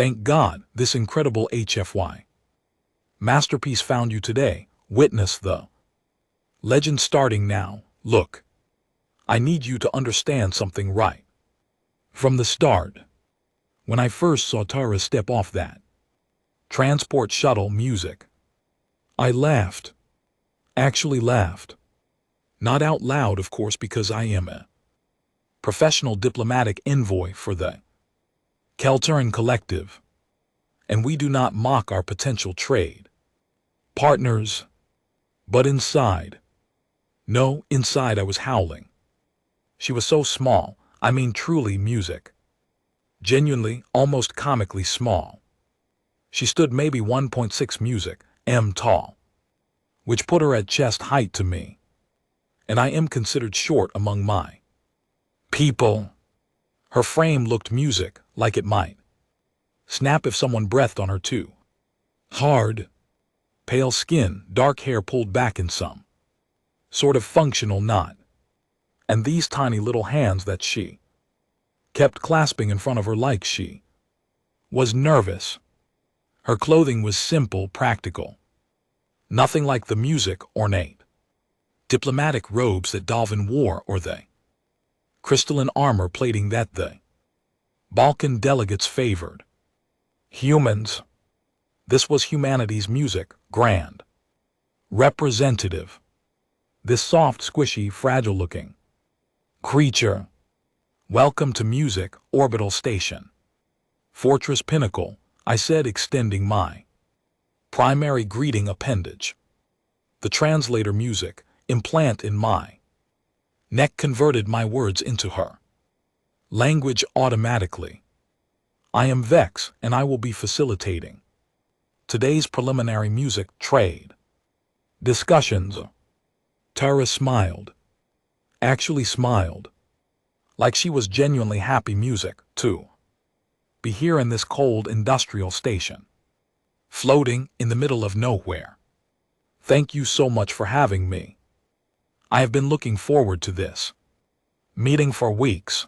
Thank God, this incredible HFY masterpiece found you today. Witness the legend starting now. Look, I need you to understand something right from the start. When I first saw Tara step off that transport shuttle music, I laughed. Actually laughed. Not out loud, of course, because I am a professional diplomatic envoy for the Keltern Collective, and we do not mock our potential trade partners. But inside, no, inside I was howling. She was so small, I mean truly music. Genuinely, almost comically small. She stood maybe 1.6 music m tall, which put her at chest height to me. And I am considered short among my people. Her frame looked music, like it might snap if someone breathed on her too hard. Pale skin, dark hair pulled back in some sort of functional knot. And these tiny little hands that she kept clasping in front of her like she was nervous. Her clothing was simple, practical. Nothing like the music ornate diplomatic robes that Dalvin wore or the crystalline armor plating that the Balkan delegates favored. Humans. This was humanity's music, grand, representative. This soft, squishy, fragile-looking creature. Welcome to music, orbital station. Fortress Pinnacle, I said, extending my primary greeting appendage. The translator music, implant in my neck, converted my words into her language automatically. I am Vex, and I will be facilitating today's preliminary music trade discussions. Tara smiled. Actually smiled. Like she was genuinely happy music, to be here in this cold industrial station, floating in the middle of nowhere. Thank you so much for having me. I have been looking forward to this meeting for weeks.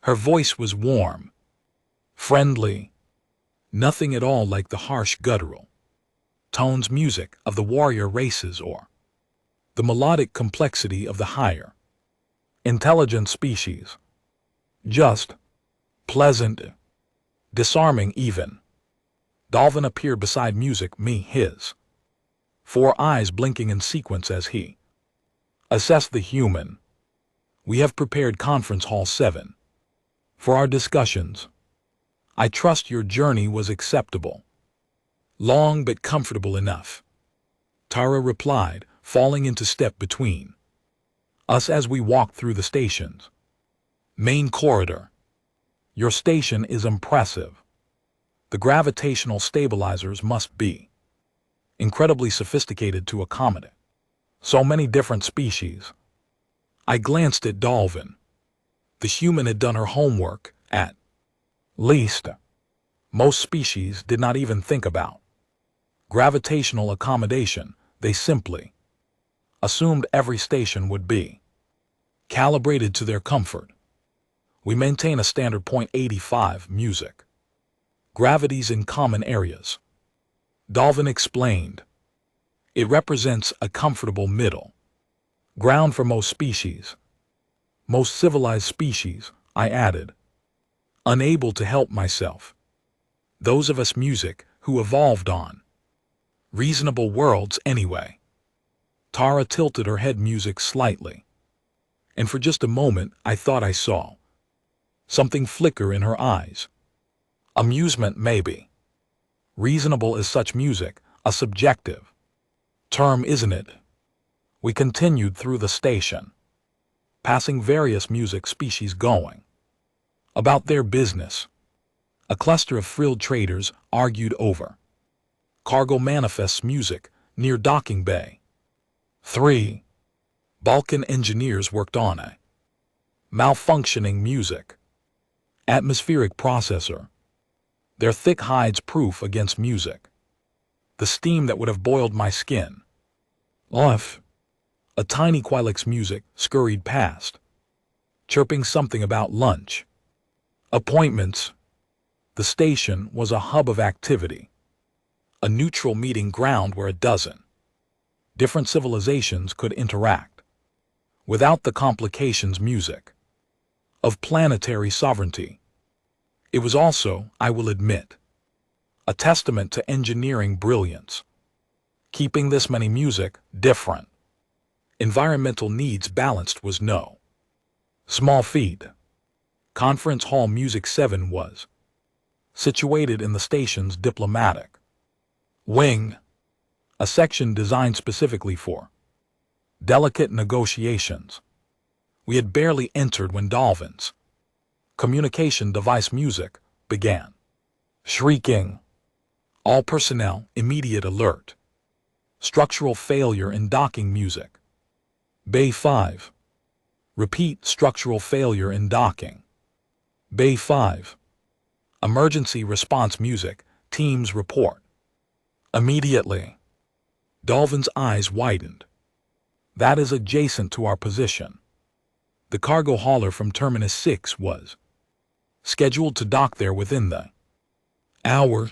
Her voice was warm, friendly, nothing at all like the harsh guttural tones music of the warrior races or the melodic complexity of the higher intelligent species. Just pleasant, disarming even. Dalvin appeared beside music, me, his 4 eyes blinking in sequence as he assessed the human. We have prepared Conference Hall 7 for our discussions. I trust your journey was acceptable. Long but comfortable enough. Tara replied, falling into step between us as we walked through the station's main corridor. Your station is impressive. The gravitational stabilizers must be incredibly sophisticated to accommodate so many different species. I glanced at Dalvin. The human had done her homework, at least. Most species did not even think about gravitational accommodation. They simply assumed every station would be calibrated to their comfort. We maintain a standard 0.85 music gravities in common areas. Dalvin explained. It represents a comfortable middle ground for most species. Most civilized species, I added, unable to help myself. Those of us music who evolved on reasonable worlds anyway. Tara tilted her head music slightly, and for just a moment I thought I saw something flicker in her eyes. Amusement, maybe. Reasonable is such music, a subjective term, isn't it? We continued through the station, passing various music species going about their business. A cluster of frilled traders argued over cargo manifests music near docking bay. 3 Balkan engineers worked on a malfunctioning music atmospheric processor. Their thick hides proof against music. The steam that would have boiled my skin off. A tiny Quilix music scurried past, chirping something about lunch appointments. The station was a hub of activity, a neutral meeting ground where a dozen different civilizations could interact without the complications music of planetary sovereignty. It was also, I will admit, a testament to engineering brilliance. Keeping this many music different environmental needs balanced was no small feat. Conference Hall Music 7 was situated in the station's diplomatic wing, a section designed specifically for delicate negotiations. We had barely entered when Dolphin's communication device music began shrieking. All personnel, immediate alert. Structural failure in docking music. Bay 5. Repeat, structural failure in docking. Bay 5. Emergency response music, teams report. Immediately. Dolphin's eyes widened. That is adjacent to our position. The cargo hauler from Terminus 6 was scheduled to dock there within the hour.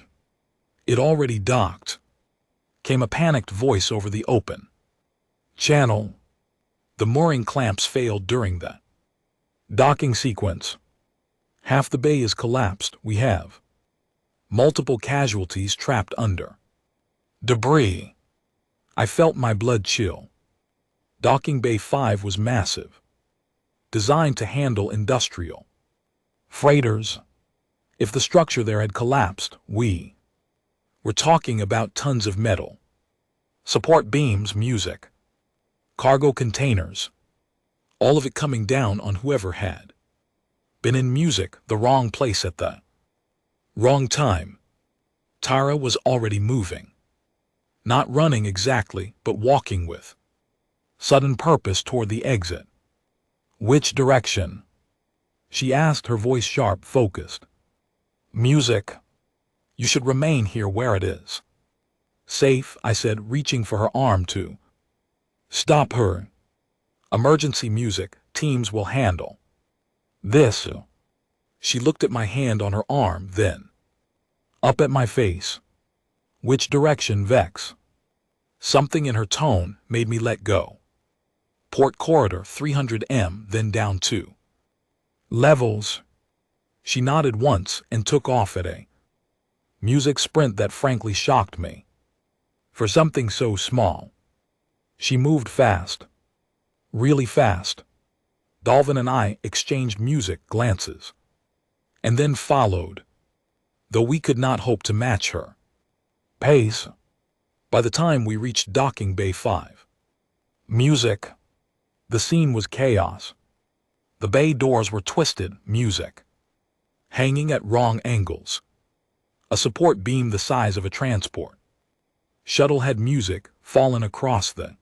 It already docked. Came a panicked voice over the open channel. The mooring clamps failed during the docking sequence. Half the bay is collapsed. We have multiple casualties trapped under debris. I felt my blood chill. Docking Bay 5 was massive, designed to handle industrial freighters. If the structure there had collapsed, we're talking about tons of metal, support beams, music, cargo containers, all of it coming down on whoever had been in music, the wrong place at the wrong time. Tara was already moving, not running exactly, but walking with sudden purpose toward the exit. Which direction? She asked, her voice sharp, focused. Music. You should remain here where it is. Safe, I said, reaching for her arm to stop her. Emergency music, teams will handle this. She looked at my hand on her arm, then up at my face. Which direction, Vex? Something in her tone made me let go. Port corridor 300M, then down 2 levels. She nodded once and took off at a music sprint that frankly shocked me. For something so small. She moved fast. Really fast. Dolphin and I exchanged music glances. And then followed. Though we could not hope to match her pace. By the time we reached Docking Bay 5. Music. The scene was chaos. The bay doors were twisted, music hanging at wrong angles. A support beam the size of a transport shuttle had music fallen across the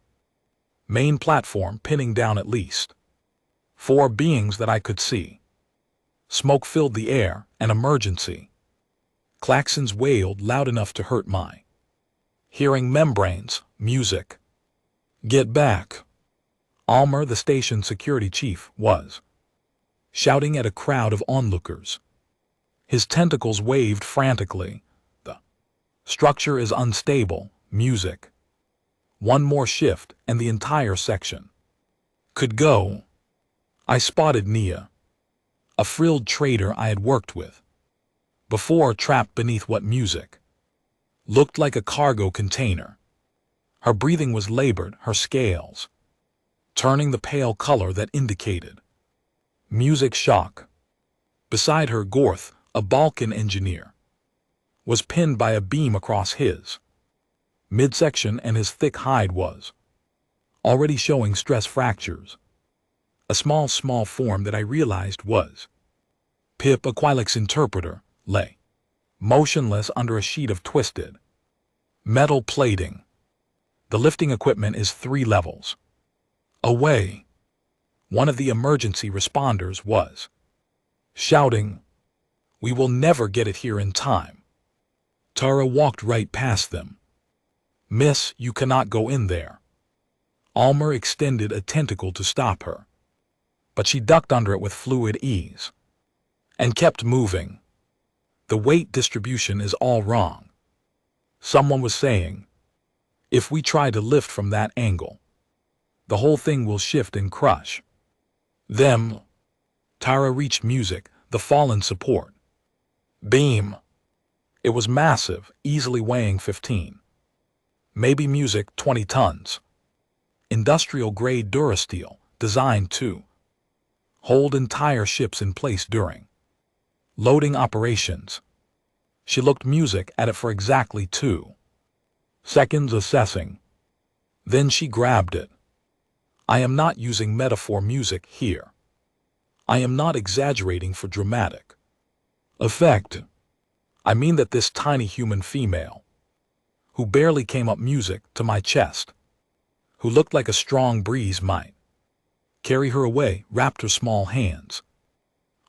main platform, pinning down at least 4 beings that I could see. Smoke filled the air, an emergency. Klaxons wailed loud enough to hurt my hearing membranes. Music. Get back. Almer, the station security chief, was shouting at a crowd of onlookers. His tentacles waved frantically. The structure is unstable. Music. One more shift and the entire section could go. I spotted Nia, a frilled trader I had worked with before, trapped beneath what music looked like a cargo container. Her breathing was labored, her scales turning the pale color that indicated music shock. Beside her, Gorth, a Balkan engineer, was pinned by a beam across his midsection, and his thick hide was already showing stress fractures. A small form that I realized was Pip, a Quilix interpreter, lay motionless under a sheet of twisted metal plating. The lifting equipment is 3 levels away. One of the emergency responders was shouting, "We will never get it here in time." Tara walked right past them. "Miss, you cannot go in there." Almer extended a tentacle to stop her, but she ducked under it with fluid ease and kept moving. The weight distribution is all wrong. Someone was saying, if we try to lift from that angle, the whole thing will shift and crush. Them. Tara reached music, the fallen support. Beam. It was massive, easily weighing 15. Maybe music 20 tons. Industrial-grade Durasteel, designed to hold entire ships in place during loading operations. She looked music at it for exactly 2 seconds, assessing. Then she grabbed it. I am not using metaphor music here. I am not exaggerating for dramatic effect. I mean that this tiny human female, who barely came up music to my chest, who looked like a strong breeze might carry her away, wrapped her small hands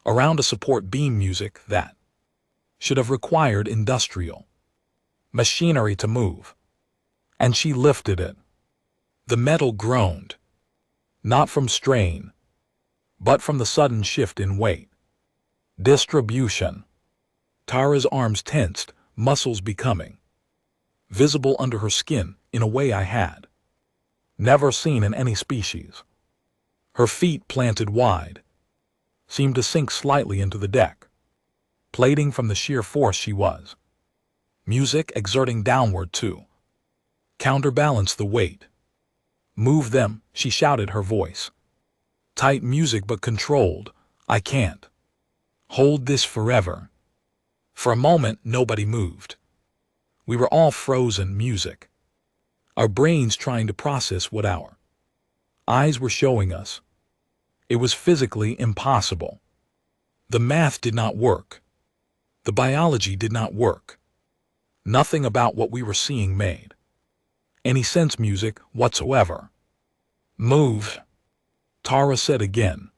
around a support beam, music that should have required industrial machinery to move. And she lifted it. The metal groaned, not from strain, but from the sudden shift in weight distribution. Tara's arms tensed, muscles becoming visible under her skin in a way I had never seen in any species. Her feet, planted wide, seemed to sink slightly into the deck, plating from the sheer force she was. Music exerting downward to counterbalance the weight. Move them, she shouted, her voice tight. Music but controlled. I can't hold this forever. For a moment, nobody moved. We were all frozen, music, our brains trying to process what our eyes were showing us. It was physically impossible. The math did not work. The biology did not work. Nothing about what we were seeing made any sense, music whatsoever. Move, Tara said again.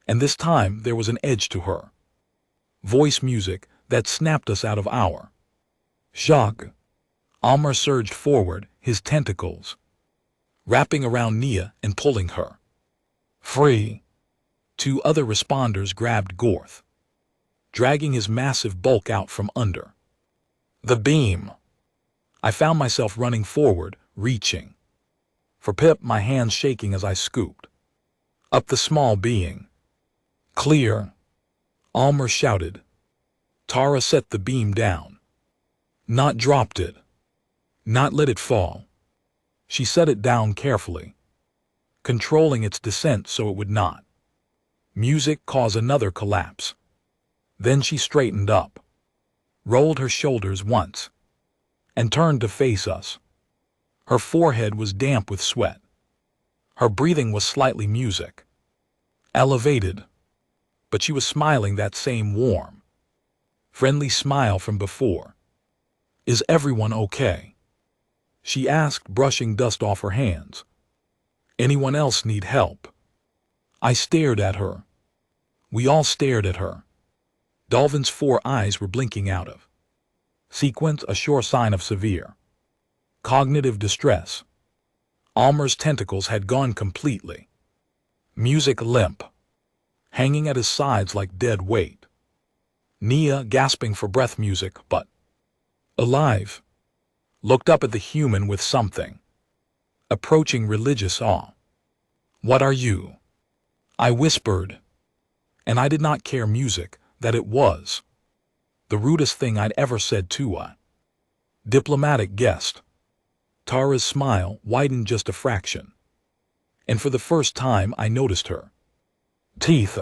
And this time there was an edge to her voice, music that snapped us out of our shock. Almer surged forward, his tentacles wrapping around Nia and pulling her free. 2 other responders grabbed Gorth, dragging his massive bulk out from under the beam. I found myself running forward, reaching for Pip, my hands shaking as I scooped up the small being. Clear, Almer shouted. Tara set the beam down. Not dropped it. Not let it fall. She set it down carefully, controlling its descent so it would not music cause another collapse. Then she straightened up, rolled her shoulders once, and turned to face us. Her forehead was damp with sweat. Her breathing was slightly music elevated, but she was smiling, that same warm, friendly smile from before. Is everyone okay? She asked, brushing dust off her hands. Anyone else need help? I stared at her. We all stared at her. Dolvin's 4 eyes were blinking out of sequence, a sure sign of severe cognitive distress. Almer's tentacles had gone completely music limp, hanging at his sides like dead weight. Nia, gasping for breath, music but alive, looked up at the human with something approaching religious awe. What are you? I whispered. And I did not care, music, that it was the rudest thing I'd ever said to a diplomatic guest. Tara's smile widened just a fraction, and for the first time I noticed her teeth,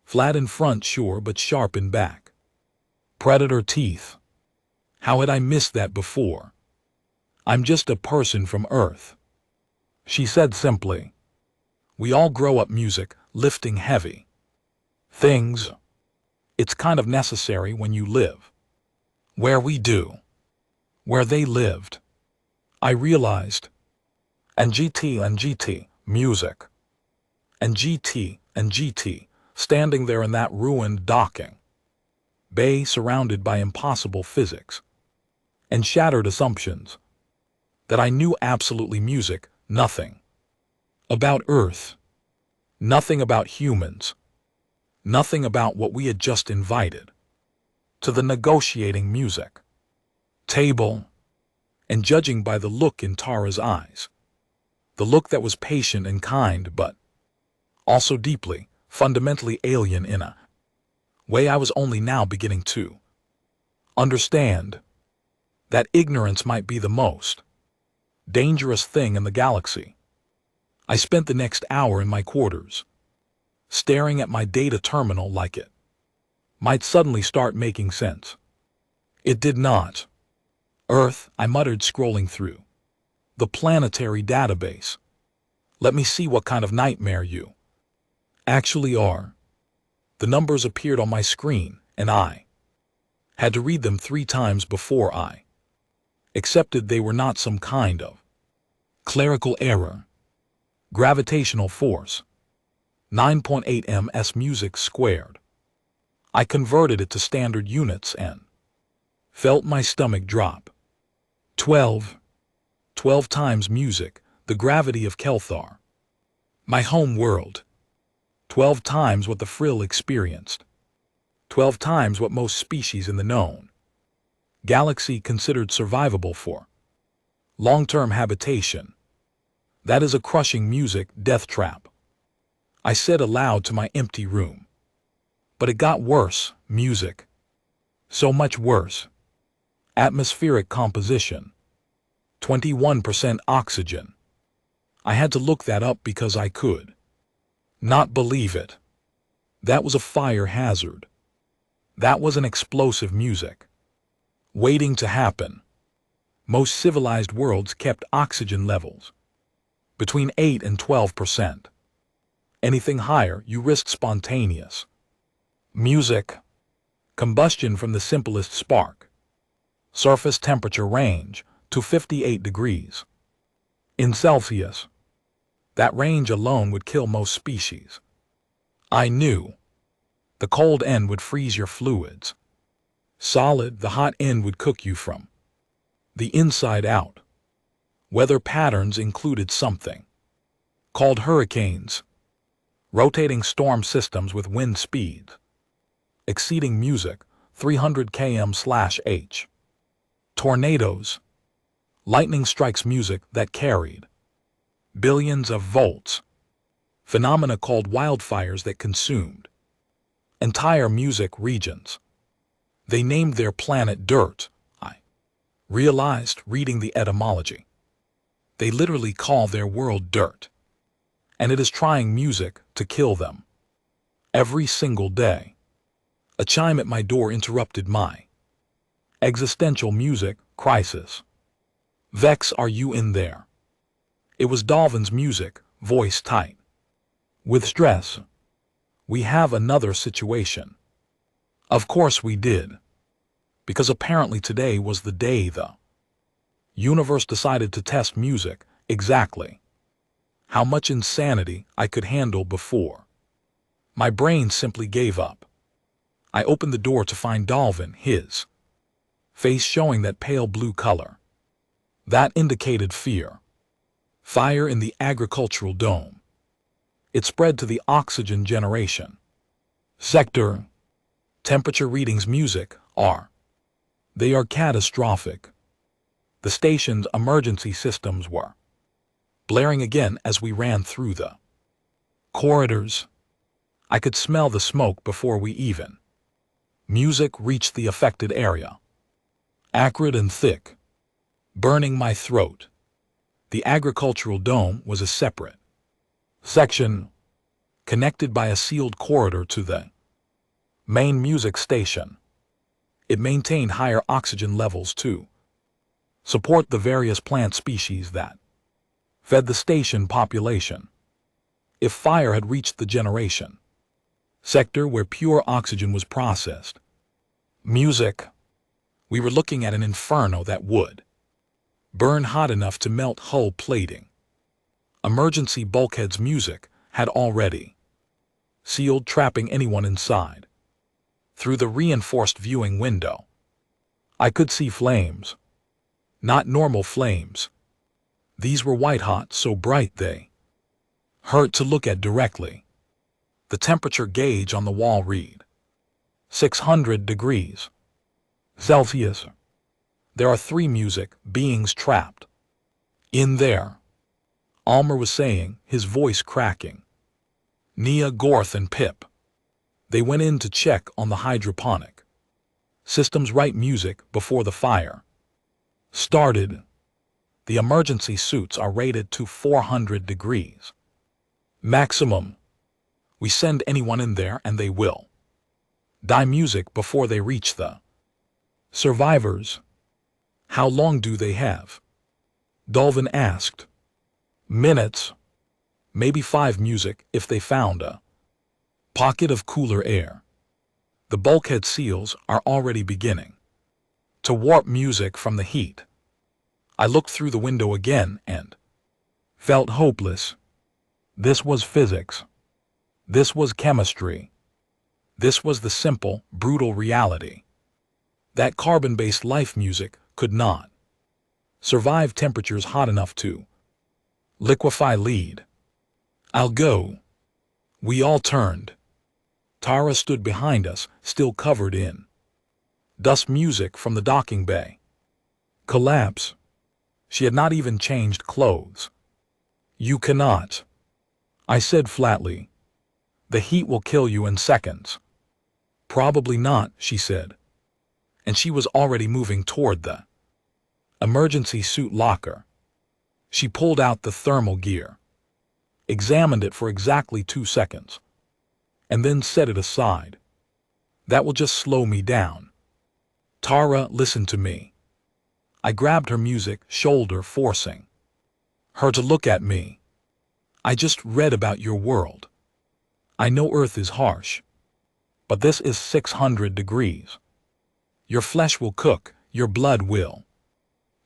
flat in front, sure, but sharp in back. Predator teeth. How had I missed that before? I'm just a person from Earth, she said simply. We all grow up, music, lifting heavy things. It's kind of necessary when you live where we do, where they lived. I realized. And GT, music. And GT, standing there in that ruined docking bay, surrounded by impossible physics and shattered assumptions that I knew absolutely, music, nothing about Earth, nothing about humans, nothing about what we had just invited to the negotiating music table, and judging by the look in Tara's eyes. The look that was patient and kind, but also deeply, fundamentally alien in a way I was only now beginning to understand. That ignorance might be the most dangerous thing in the galaxy. I spent the next hour in my quarters, staring at my data terminal like it might suddenly start making sense. It did not. Earth, I muttered, scrolling through the planetary database. Let me see what kind of nightmare you actually are. The numbers appeared on my screen, and I had to read them 3 times before I accepted they were not some kind of clerical error. Gravitational force, 9.8 ms music squared. I converted it to standard units and felt my stomach drop. 12 times music, the gravity of Kelthar, my home world. 12 times what the Frill experienced. 12 times what most species in the known galaxy considered survivable for long-term habitation. That is a crushing music death trap, I said aloud to my empty room. But it got worse, music. So much worse. Atmospheric composition. 21% oxygen. I had to look that up because I could not believe it. That was a fire hazard. That was an explosive music waiting to happen. Most civilized worlds kept oxygen levels between 8 and 12%. Anything higher, you risked spontaneous music, combustion from the simplest spark. Surface temperature range to 58 degrees in Celsius. That range alone would kill most species. I knew. The cold end would freeze your fluids. Solid, the hot end would cook you from the inside out. Weather patterns included something called hurricanes, rotating storm systems with wind speeds exceeding music 300 km/h. Tornadoes, lightning strikes music that carried billions of volts. Phenomena called wildfires that consumed entire music regions. They named their planet Dirt, I realized reading the etymology. They literally call their world Dirt. And it is trying music to kill them. Every single day. A chime at my door interrupted my existential music crisis. Vex, are you in there? It was Dalvin's music, voice tight with stress. We have another situation. Of course we did. Because apparently today was the day the universe decided to test music exactly how much insanity I could handle before my brain simply gave up. I opened the door to find Dalvin, his face showing that pale blue color. That indicated fear. Fire in the agricultural dome. It spread to the oxygen generation sector. Temperature readings music are. They are catastrophic. The station's emergency systems were blaring again as we ran through the corridors. I could smell the smoke before we even music reached the affected area. Acrid and thick, burning my throat. The agricultural dome was a separate section, connected by a sealed corridor to the main music station. It maintained higher oxygen levels to support the various plant species that fed the station population. If fire had reached the generation sector where pure oxygen was processed, music, we were looking at an inferno that would burn hot enough to melt hull plating. Emergency bulkheads music had already sealed, trapping anyone inside. Through the reinforced viewing window, I could see flames. Not normal flames. These were white hot, so bright they hurt to look at directly. The temperature gauge on the wall read 600 degrees. Celsius. There are 3 music beings trapped. In there, Almer was saying, his voice cracking. Nia, Gorth, and Pip. They went in to check on the hydroponic systems, right music before the fire started. The emergency suits are rated to 400 degrees. Maximum. We send anyone in there and they will die music before they reach the survivors. How long do they have? Dolvin asked. Minutes. Maybe 5 music if they found a pocket of cooler air. The bulkhead seals are already beginning to warp music from the heat. I looked through the window again and felt hopeless. This was physics. This was chemistry. This was the simple, brutal reality. That carbon-based life music could not survive temperatures hot enough to liquefy lead. I'll go. We all turned. Tara stood behind us, still covered in dust. Music from the docking bay. Collapse. She had not even changed clothes. You cannot, I said flatly. The heat will kill you in seconds. Probably not, she said. And she was already moving toward the emergency suit locker. She pulled out the thermal gear, examined it for exactly 2 seconds, and then set it aside. That will just slow me down. Tara, listen to me. I grabbed her music shoulder, forcing her to look at me. I just read about your world. I know Earth is harsh, but this is 600 degrees. Your flesh will cook, your blood will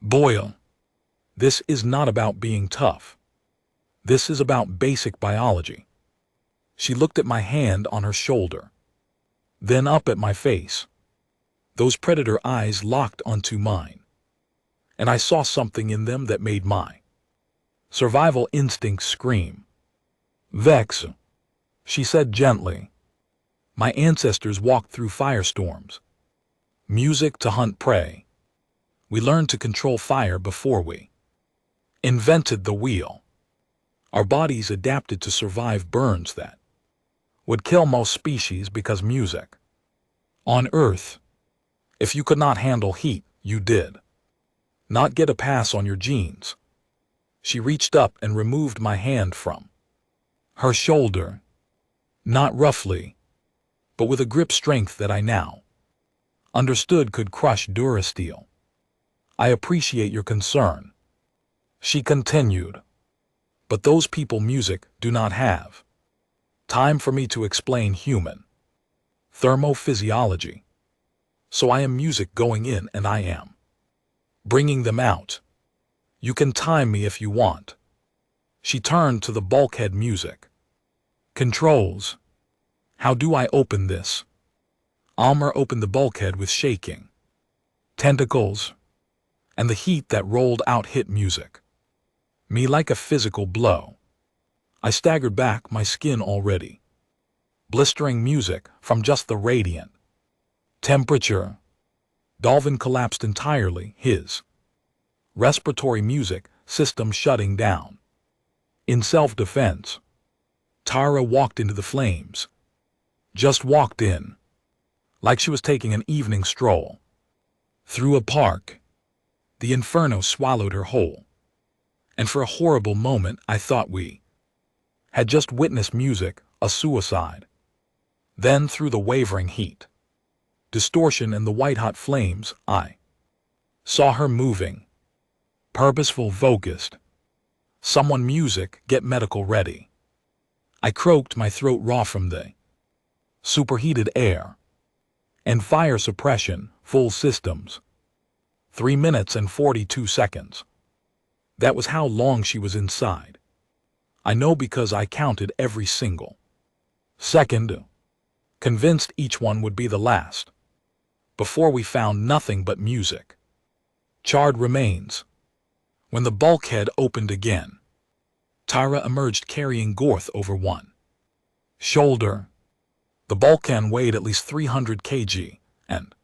boil. This is not about being tough. This is about basic biology. She looked at my hand on her shoulder, then up at my face. Those predator eyes locked onto mine, and I saw something in them that made my survival instinct scream. Vex, she said gently. My ancestors walked through firestorms. Music to hunt prey. We learned to control fire before we invented the wheel. Our bodies adapted to survive burns that would kill most species because music. On Earth, if you could not handle heat, you did not get a pass on your genes. She reached up and removed my hand from her shoulder, not roughly, but with a grip strength that I now understood could crush Durasteel. I appreciate your concern, she continued, but those people music do not have time for me to explain human thermophysiology. So I am music going in and I am bringing them out. You can time me if you want. She turned to the bulkhead music. Controls. How do I open this? Almer opened the bulkhead with shaking tentacles, and the heat that rolled out hit music me like a physical blow. I staggered back, my skin already blistering music from just the radiant temperature. Dolvin collapsed entirely, his respiratory music system shutting down. In self-defense, Tara walked into the flames. Just walked in, like she was taking an evening stroll through a park. The inferno swallowed her whole, and for a horrible moment I thought we had just witnessed music, a suicide. Then through the wavering heat, distortion, and the white-hot flames, I saw her moving. Purposeful, focused. Someone music, get medical ready. I croaked, my throat raw from the superheated air. And fire suppression, full systems. 3 minutes and 42 seconds. That was how long she was inside. I know because I counted every single second, convinced each one would be the last. Before we found nothing but music. Charred remains. When the bulkhead opened again, Tara emerged carrying Gorth over one shoulder. The bulkhead weighed at least 300 kg, and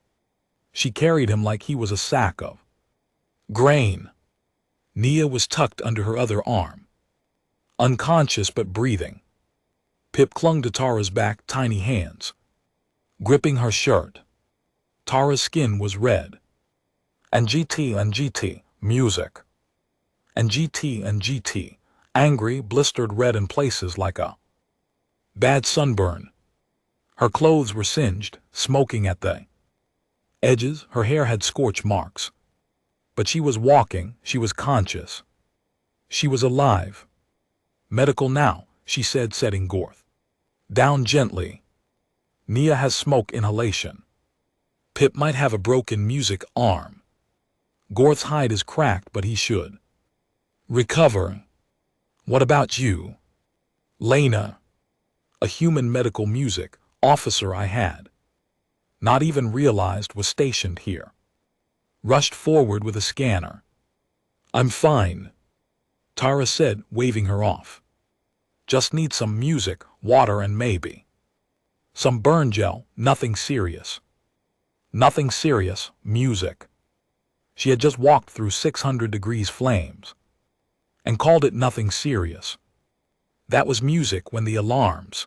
She carried him like he was a sack of grain. Nia was tucked under her other arm, unconscious but breathing. Pip clung to Tara's back, tiny hands gripping her shirt. Tara's skin was red. And GT, music. And GT, angry, blistered red in places like a bad sunburn. Her clothes were singed, smoking at the edges. Her hair had scorch marks. But she was walking, she was conscious. She was alive. Medical now, she said, setting Gorth down gently. Nia has smoke inhalation. Pip might have a broken music arm. Gorth's hide is cracked, but he should recover. What about you? Lena, a human medical music officer I had not even realized was stationed here, rushed forward with a scanner. I'm fine, Tara said, waving her off. Just need some music, water, and maybe some burn gel, nothing serious. Nothing serious, music. She had just walked through 600 degrees flames and called it nothing serious. That was music when the alarms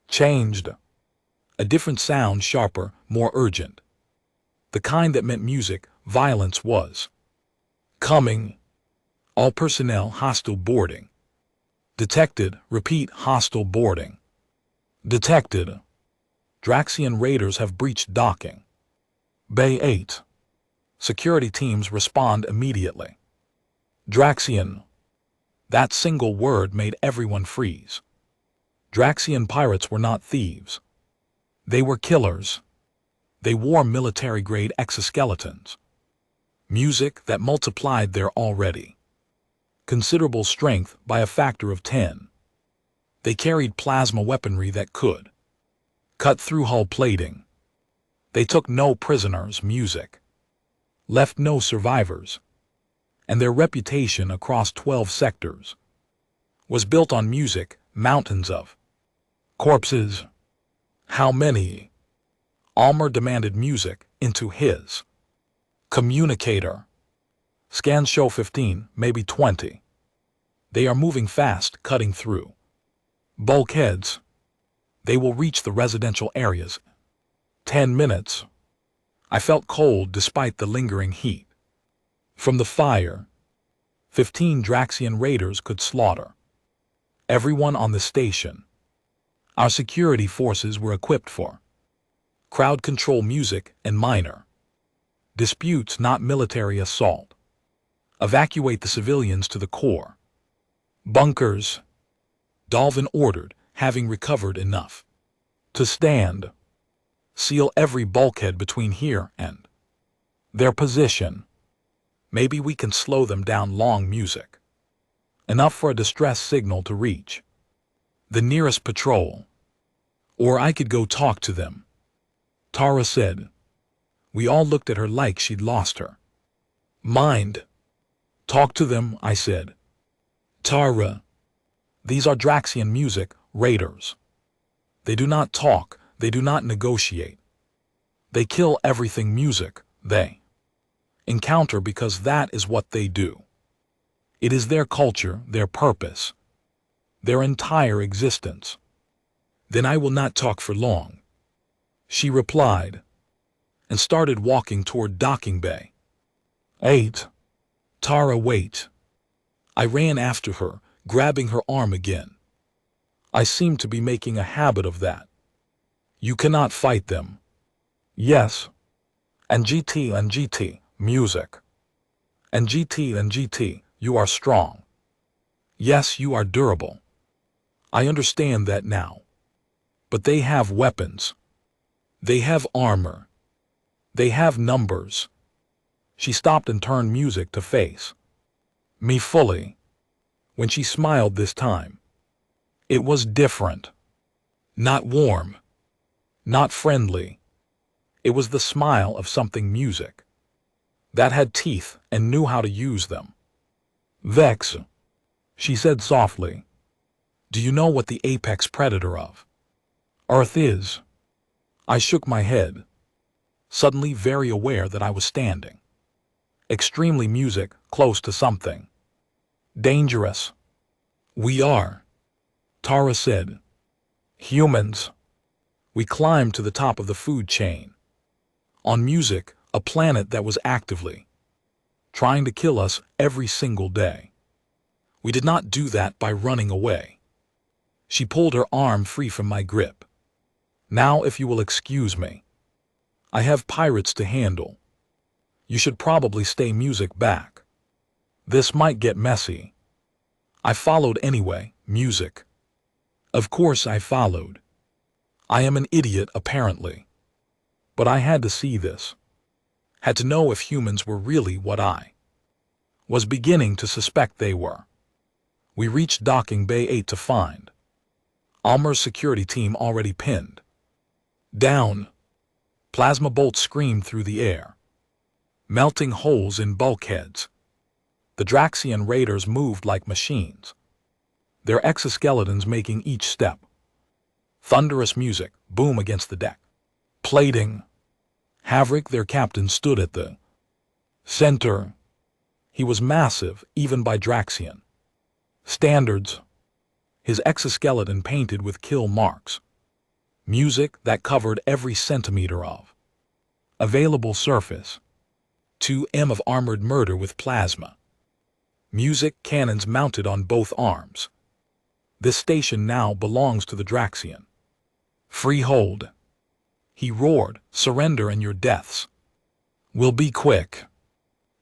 changed. A different sound, sharper, more urgent. The kind that meant music, violence was coming. All personnel, hostile boarding. Detected, repeat, hostile boarding. Detected. Draxian raiders have breached docking. Bay 8. Security teams respond immediately. Draxian. That single word made everyone freeze. Draxian pirates were not thieves. They were killers. They wore military-grade exoskeletons. Music that multiplied their already considerable strength by a factor of 10. They carried plasma weaponry that could cut through hull plating. They took no prisoners, music left no survivors. And their reputation across 12 sectors was built on music, mountains of corpses. How many? Almer demanded music into his communicator. Scans show 15, maybe 20. They are moving fast, cutting through bulkheads. They will reach the residential areas. 10 minutes. I felt cold despite the lingering heat. From the fire, 15 Draxian raiders could slaughter everyone on the station. Our security forces were equipped for crowd control, music, and minor disputes, not military assault. Evacuate the civilians to the core bunkers, Dalvin ordered, having recovered enough to stand. Seal every bulkhead between here and their position. Maybe we can slow them down. Long music. Enough for a distress signal to reach the nearest patrol. Or I could go talk to them, Tara said. We all looked at her like she'd lost her mind. Talk to them, I said. Tara, these are Draxian music raiders. They do not talk, they do not negotiate. They kill everything music. They encounter because that is what they do. It is their culture, their purpose, their entire existence. Then I will not talk for long, she replied, and started walking toward docking bay 8. Tara, wait. I ran after her, grabbing her arm again. I seem to be making a habit of that. You cannot fight them. Yes. And GT, music. And GT, you are strong. Yes, you are durable. I understand that now. But they have weapons. They have armor. They have numbers. She stopped and turned music to face me fully. When she smiled this time, it was different. Not warm. Not friendly. It was the smile of something music that had teeth and knew how to use them. Vex, she said softly. Do you know what the apex predator of Earth is? I shook my head. suddenly very aware that I was standing. Extremely music, close to something. Dangerous. We are, Tara said. Humans. We climbed to the top of the food chain. On music, a planet that was actively trying to kill us every single day. We did not do that by running away. She pulled her arm free from my grip. Now, if you will excuse me. I have pirates to handle. You should probably stay music back. This might get messy. I followed anyway, music. Of course I followed. I am an idiot, apparently. But I had to see this. Had to know if humans were really what I was beginning to suspect they were. We reached docking bay 8 to find Almer's security team already pinned down. Plasma bolts screamed through the air, melting holes in bulkheads. The Draxian raiders moved like machines, their exoskeletons making each step. Thunderous music boom against the deck. Plating. Havrik, their captain, stood at the center. He was massive, even by Draxian standards. His exoskeleton painted with kill marks. Music that covered every centimeter of available surface. 2M of armored murder with plasma. Music cannons mounted on both arms. This station now belongs to the Draxian Freehold. He roared, surrender and your deaths will be quick.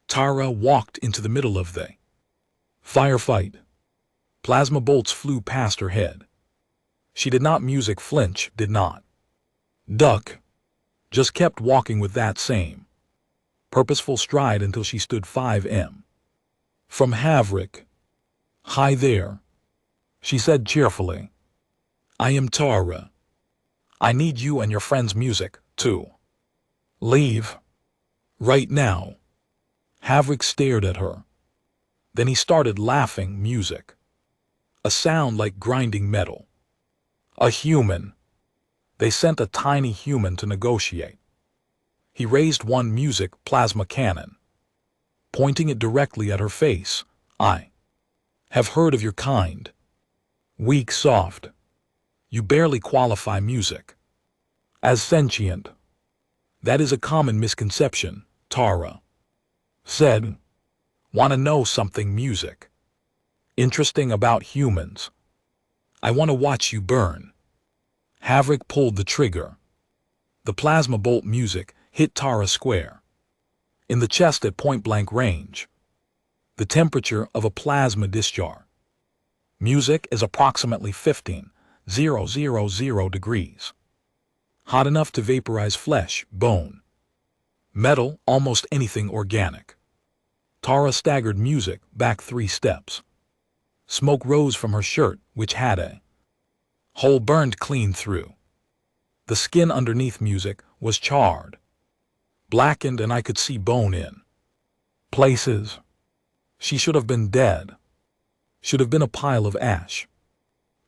Tara walked into the middle of the firefight. Plasma bolts flew past her head. She did not music flinch, did not duck, just kept walking with that same purposeful stride until she stood 5M from Havrik. Hi there, she said cheerfully. I am Tara. I need you and your friend's music, to leave right now. Havrik stared at her. Then he started laughing. Music. A sound like grinding metal. A human. They sent a tiny human to negotiate. He raised one music plasma cannon, pointing it directly at her face. I have heard of your kind. Weak, soft. You barely qualify music as sentient. That is a common misconception, Tara said. Want to know something, music interesting about humans? I want to watch you burn. Havrik pulled the trigger. The plasma bolt music hit Tara square in the chest at point-blank range. The temperature of a plasma discharge. Music is approximately 15,000 degrees. Hot enough to vaporize flesh, bone, metal, almost anything organic. Tara staggered music back 3 steps. Smoke rose from her shirt, which had a hole burned clean through. The skin underneath music was charred, blackened, and I could see bone in places. She should have been dead. Should have been a pile of ash.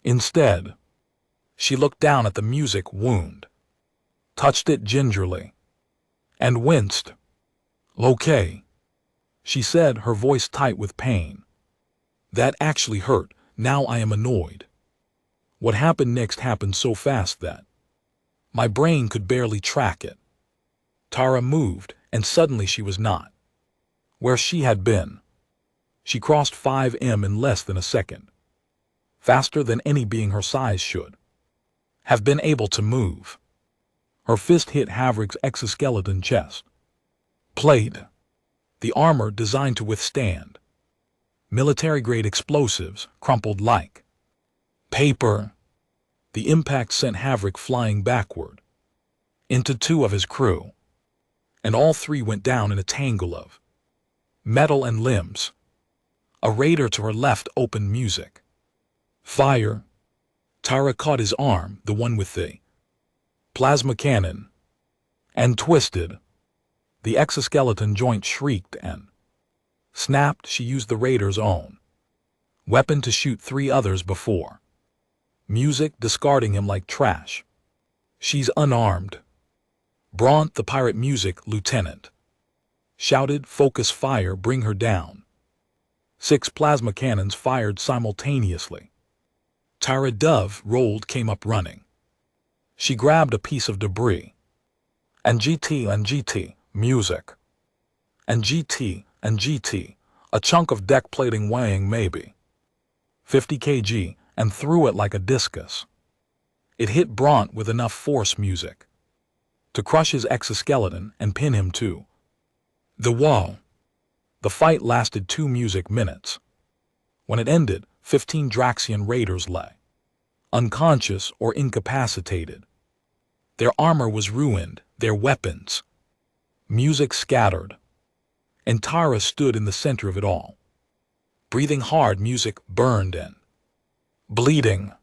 Instead, she looked down at the music wound, touched it gingerly, and winced. Okay, she said, her voice tight with pain. That actually hurt. Now I am annoyed. What happened next happened so fast that my brain could barely track it. Tara moved, and suddenly she was not where she had been. She crossed 5M in less than a second, faster than any being her size should have been able to move. Her fist hit Havrik's exoskeleton chest plate, the armor designed to withstand military-grade explosives, crumpled like paper. The impact sent Havrik flying backward into 2 of his crew, and all 3 went down in a tangle of metal and limbs. A raider to her left opened music. Fire. Tara caught his arm, the one with the plasma cannon, and twisted. The exoskeleton joint shrieked and snapped. She used the raider's own weapon to shoot 3 others before music discarding him like trash. She's unarmed. Bront, the pirate music lieutenant, shouted, "Focus fire, bring her down." 6 plasma cannons fired simultaneously. Tara Dove rolled came up running. She grabbed a piece of debris. And GT, music. And GT, a chunk of deck plating weighing maybe 50 kg, and threw it like a discus. It hit Bront with enough force music to crush his exoskeleton and pin him to the wall. The fight lasted 2 music minutes. When it ended, 15 Draxian raiders lay unconscious or incapacitated. Their armor was ruined, their weapons. Music scattered. And Tara stood in the center of it all. Breathing hard, music burned in. Bleeding,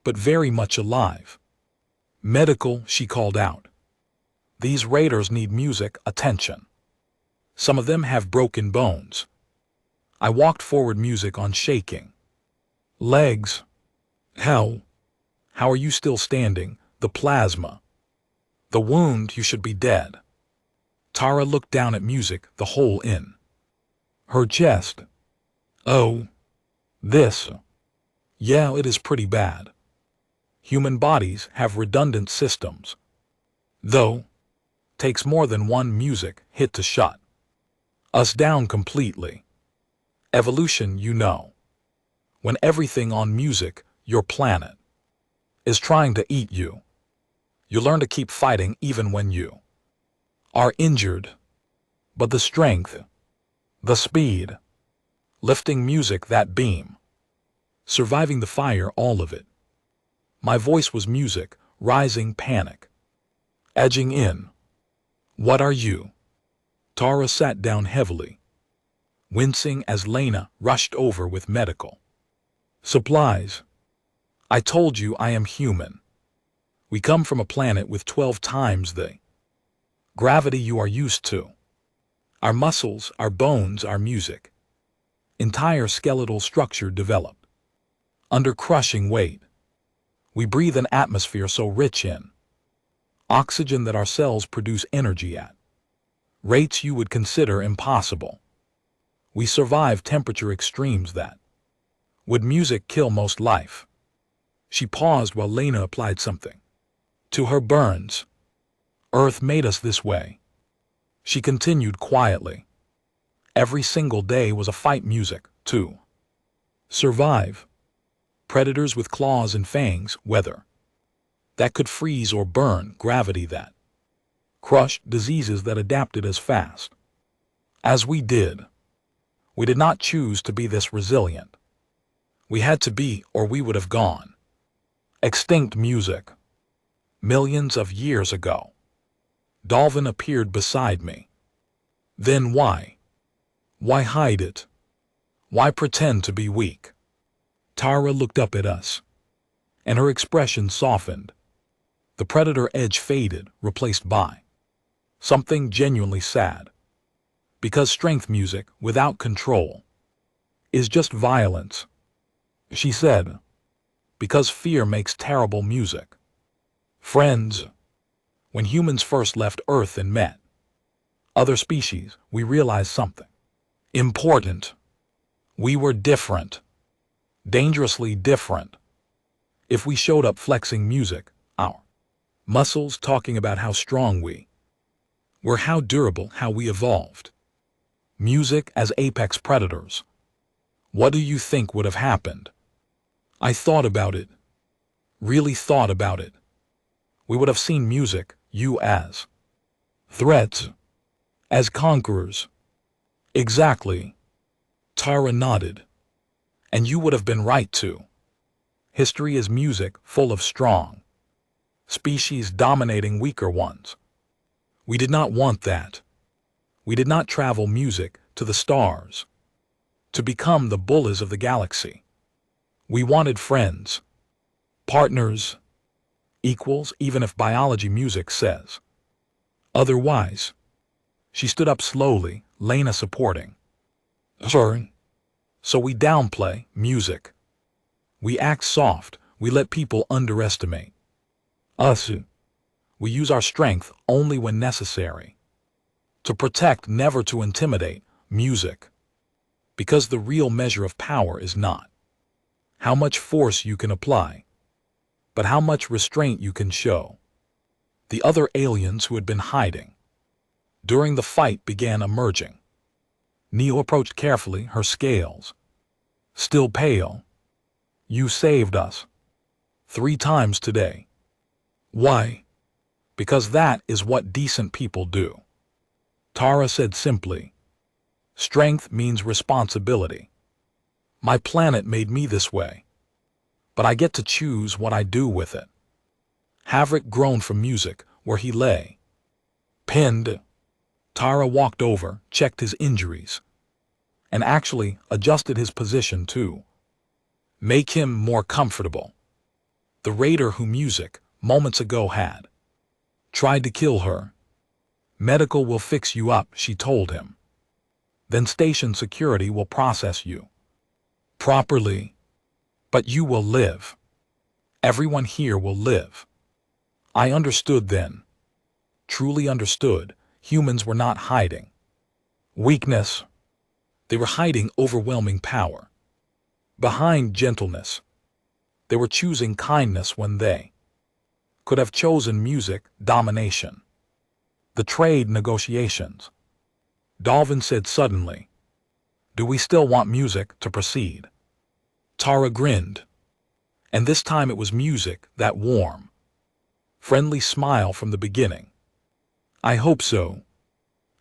but very much alive. "Medical," she called out. "These raiders need music attention. Some of them have broken bones." I walked forward, music on shaking legs. "How are you still standing? The plasma. The wound, you should be dead." Tara looked down at music, the hole in her chest. "Oh, this. Yeah, it is pretty bad. Human bodies have redundant systems. Though, takes more than one music hit to shut us down completely. Evolution, you know. When everything on music, your planet, is trying to eat you, you learn to keep fighting even when you are injured. But the strength, the speed, lifting music that beam, surviving the fire, all of it." My voice was music, rising panic, edging in. "What are you?" Tara sat down heavily, wincing as Lena rushed over with medical supplies. "I told you I am human. We come from a planet with 12 times the gravity you are used to. Our muscles, our bones, our music. Entire skeletal structure developed under crushing weight. We breathe an atmosphere so rich in oxygen that our cells produce energy at rates you would consider impossible. We survive temperature extremes that would music kill most life." She paused while Lena applied something to her burns. "Earth made us this way." She continued quietly. "Every single day was a fight, music, to survive. Predators with claws and fangs, weather that could freeze or burn, gravity that crushed, diseases that adapted as fast as we did. We did not choose to be this resilient. We had to be, or we would have gone extinct, music. Millions of years ago." Dalvin appeared beside me. "Then why? Why hide it? Why pretend to be weak?" Tara looked up at us, and her expression softened. The predator edge faded, replaced by something genuinely sad. "Because strength, music, without control, is just violence," she said. "Because fear makes terrible music. Friends, when humans first left Earth and met other species, we realized something important. We were different. Dangerously different. If we showed up flexing music, our muscles talking about how strong we were, how durable, how we evolved. Music as apex predators. What do you think would have happened?" I thought about it. Really thought about it. We would have seen music, you as threats, as conquerors. Exactly. Tara nodded. And you would have been right too. History is music, full of strong species dominating weaker ones. We did not want that. We did not travel music to the stars to become the bullies of the galaxy. We wanted friends, partners, equals, even if biology music says otherwise. She stood up slowly, Lena supporting her. "So we downplay music. We act soft, we let people underestimate us. We use our strength only when necessary. To protect, never to intimidate. Music. Because the real measure of power is not how much force you can apply, but how much restraint you can show. The other aliens who had been hiding during the fight began emerging. Neo approached carefully, her scales still pale. You saved us 3 times today. Why? Because that is what decent people do. Tara said simply. Strength means responsibility. My planet made me this way, but I get to choose what I do with it. Havric groaned from music where he lay, pinned. Tara walked over, checked his injuries, and actually adjusted his position too. Make him more comfortable. The raider who music, moments ago, had tried to kill her. Medical will fix you up, she told him. Then station security will process you properly. But you will live. Everyone here will live. I understood then. Truly understood. Humans were not hiding weakness. They were hiding overwhelming power. Behind gentleness, they were choosing kindness when they could have chosen music, domination. The trade negotiations. Dalvin said suddenly, do we still want music to proceed? Tara grinned. And this time it was music, that warm, friendly smile from the beginning. I hope so.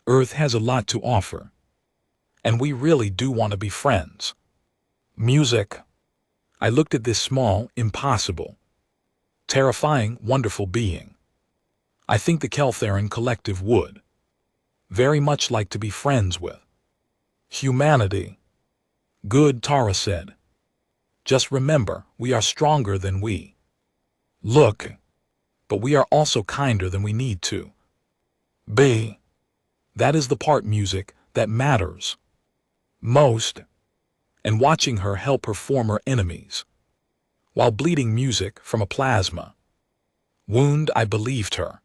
Earth has a lot to offer. And we really do want to be friends. Music. I looked at this small, impossible, terrifying, wonderful being. I think the Keltheran collective would very much like to be friends with humanity. Good, Tara said. Just remember, we are stronger than we look, but we are also kinder than we need to be. That is the part, music, that matters most. And watching her help her former enemies while bleeding music from a plasma wound, I believed her.